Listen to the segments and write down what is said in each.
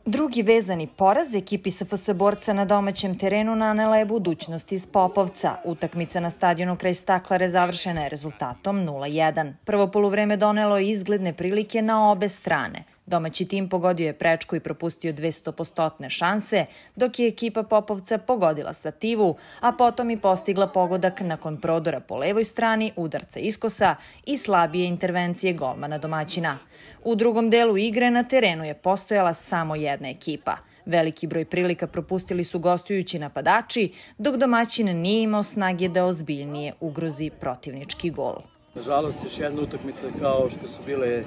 Drugi vezani poraz ekipi SFS Borca na domaćem terenu nanela je budućnost iz Popovca. Utakmica na stadionu kraj Staklare završena je rezultatom 0:1. Prvo poluvreme donelo je izgledne prilike na obe strane. Domaći tim pogodio je prečku i propustio 200% šanse, dok je ekipa Popovca pogodila stativu, a potom i postigla pogodak nakon prodora po levoj strani, udarca iskosa i slabije intervencije golmana domaćina. U drugom delu igre na terenu je postojala samo jedna ekipa. Veliki broj prilika propustili su gostujući napadači, dok domaćin nije imao snage da ozbiljnije ugrozi protivnički gol. Nažalost, još jedna utakmica kao što su bile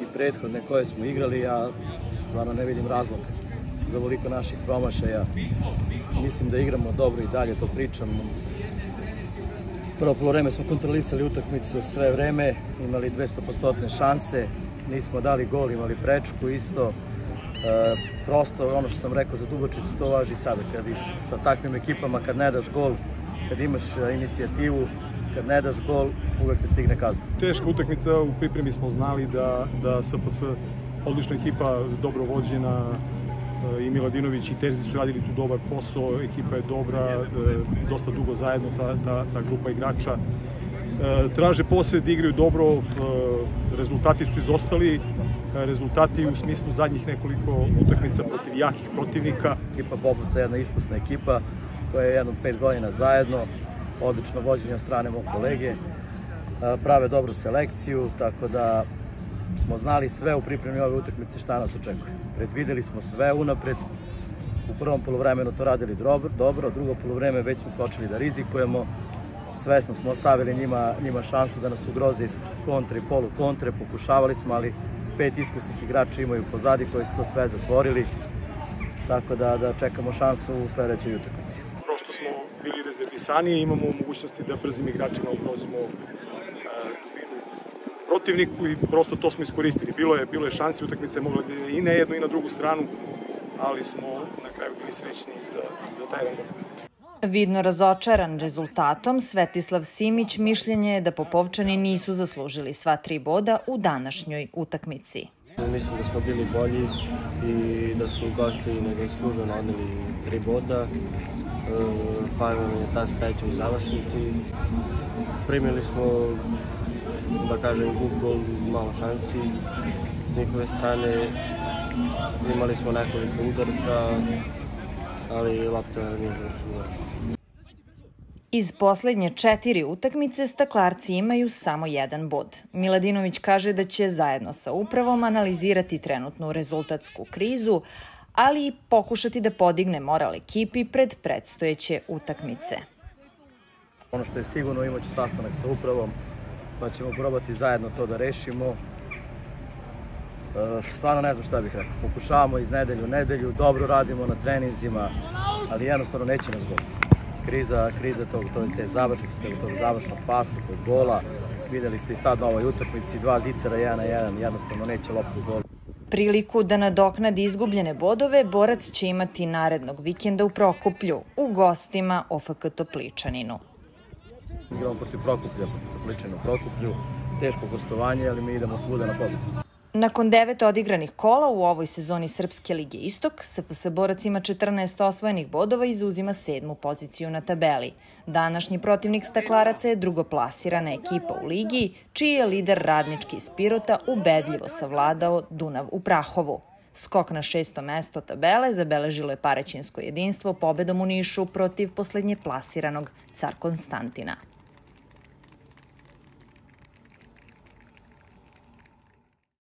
i prethodne koje smo igrali, ja stvarno ne vidim razlog za ovoliko naših promašaja. Mislim da igramo dobro i dalje, to pričam. Prvo poluvreme smo kontrolisali utakmicu sve vreme, imali 200% šanse, nismo dali gol, imali prečku isto. Prosto ono što sam rekao za Dubočicu, to važi sada. Kad sa takvim ekipama, kad ne daš gol, kad imaš inicijativu, kad ne daš gol, uvek te stigne kazna. Teška utakmica, u pripremi smo znali da SFS odlična ekipa, dobro vođena, i Miladinović i Terzić su radili tu dobar posao, ekipa je dobra, dosta dugo zajedno ta grupa igrača. Traže posed, igraju dobro, rezultati su izostali, rezultati u smislu zadnjih nekoliko utakmica protiv jakih protivnika. Ekipa Popovca je jedna iskusna ekipa koja je jedno 5 godina zajedno, odlično vođenje od strane mog kolege, prave dobru selekciju, tako da smo znali sve u pripremi ove utakmice šta nas očekuje. Predvideli smo sve unapred, u prvom poluvremenu to radili dobro, drugo poluvreme već smo počeli da rizikujemo, svesno smo ostavili njima šansu da nas ugroze iz kontre i polukontre, pokušavali smo, ali 5 iskusnih igrača imaju pozadi koji su to sve zatvorili, tako da čekamo šansu u sledećoj utakmici. Prosto smo bili rezervisani i imamo mogućnosti da brzim igračima ugrozimo dubinu protivniku i prosto to smo iskoristili. Bilo je šanse, utakmice mogla da ide i na jednu i na drugu stranu, ali smo na kraju bili srećni za taj jedan gol. Vidno razočaran rezultatom, Svetislav Simić mišljenje je da Popovčani nisu zaslužili sva 3 boda u današnjoj utakmici. Mislim da smo bili bolji i da su gosti nezasluženo odneli 3 boda. Falila nam je ta sreća u završnici. Primili smo, da kažem, gol malo šansi. S njihove strane imali smo nekoliko udarca, ali lopta nije završila. Iz poslednje 4 utakmice staklarci imaju samo 1 bod. Miladinović kaže da će zajedno sa upravom analizirati trenutnu rezultatsku krizu, ali i pokušati da podigne moral ekipi pred predstojeće utakmice. Ono što je sigurno, imaću sastanak sa upravom, pa ćemo probati zajedno to da rešimo. Stvarno ne znam šta bih rekao. Pokušavamo iz nedelju u nedelju, dobro radimo na treninzima, ali jednostavno neće nas gol. Kriza te završnice, tog završnog pasa, tog gola. Videli ste i sad na ovoj utakmici, 2 zicara, 1:1, jednostavno neće loptu u gol. Priliku da nadoknadi izgubljene bodove Borac će imati narednog vikenda u Prokuplju, u gostima OFK Topličaninu. Igramo protiv Prokuplja, protiv Topličanina u Prokuplju. Teško gostovanje, ali mi idemo svuda na pobedu. Nakon 9 odigranih kola u ovoj sezoni Srpske lige Istok, SFS Borac ima 14 osvojenih bodova i zauzima 7. poziciju na tabeli. Današnji protivnik staklaraca je drugoplasirana ekipa u ligi, čiji je lider Radnički iz Pirota ubedljivo savladao Dunav u Prahovu. Skok na 6. mesto tabele zabeležilo je Paraćinsko jedinstvo pobedom u Nišu protiv poslednje plasiranog Car Konstantina.